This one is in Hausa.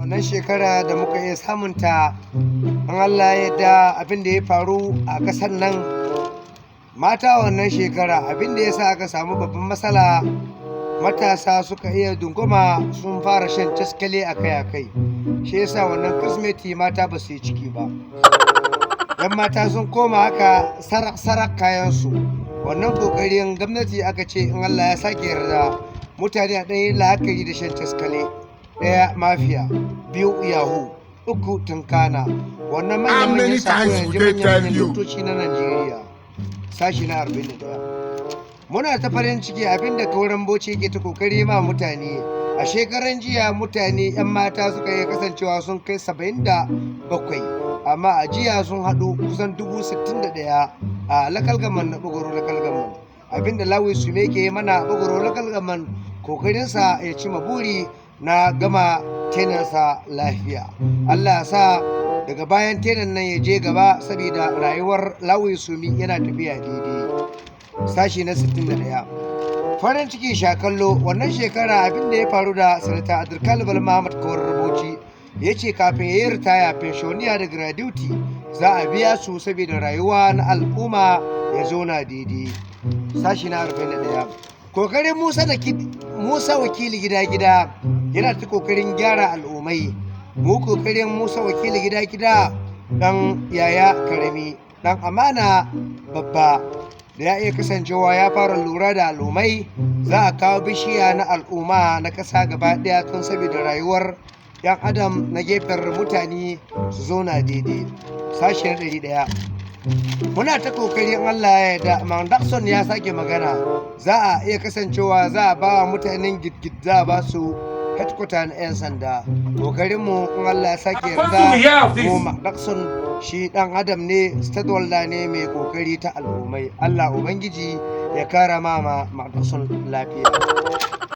wannan shekara da muka iya samunta an Allah ya da abin da ya faru a ƙasar nan mata wannan shekara abin da ya sa aka samu babban matsala matasa suka iya dunguma sun fara shan taskale akai-akai shi yasa wannan Kirsimeti mata ba su yi ciki ba yan mata sun koma haka sarak kayansu wannan kokarin gwamnati aka ce in Allah ya sake yarda mutane a ɗaya la'akari da shan taskale ɗaya mafiya biyu yahu uku tunkana wannan manyan sakunan manyan doktoci na Najeriya sashi na 41 muna ta farin ciki abinda kauran Bauchi ke ta kokari ma mutane a shekaran jiya mutane yan mata suka yi kasancewa sun kai 77 amma a jiya sun haɗu kusan 61,000 a lakalgaman na bugoro lakalgaman abinda lawi su me ke mana bugoro lakalgaman kokarinsa ya ci buri na gama tenansa lafiya Allah ya sa daga bayan tenan nan ya je gaba saboda rayuwar lawi sumi yana tafiya daidai sashi na 61 farin ciki shakallo wannan shekara abinda ya faru da sanata Abdulkalim Muhammad Kawar Bauchi ya ce kafin ya yi ritaya pensioniya da gratuity za a biya su saboda rayuwa na al'umma ya zauna daidai sashi na 41 kokarin Musa wakili gida yana ta kokarin gyara al'ummai mu kokarin Musa wakili gida dan yaya karami dan amana babba da ya iya kasancewa ya fara lura da al'ummai za a kawo bishiya na al'umma na ƙasa gaba ɗaya tun saboda rayuwar yan adam na gefen mutane su zauna daidai sashi na 100 muna ta kokarin Allah ya yarda Mandakson ya sake magana za a iya kasancewa za a ba wa mutanen gidgid za a ba su headquarter na 'yan sanda kokarinmu in Allah ya sake yarda mu Mandakson shi dan adam ne stakeholder ne mai kokari ta al'ummai Allah ubangiji ya kara ma Mandakson lafiya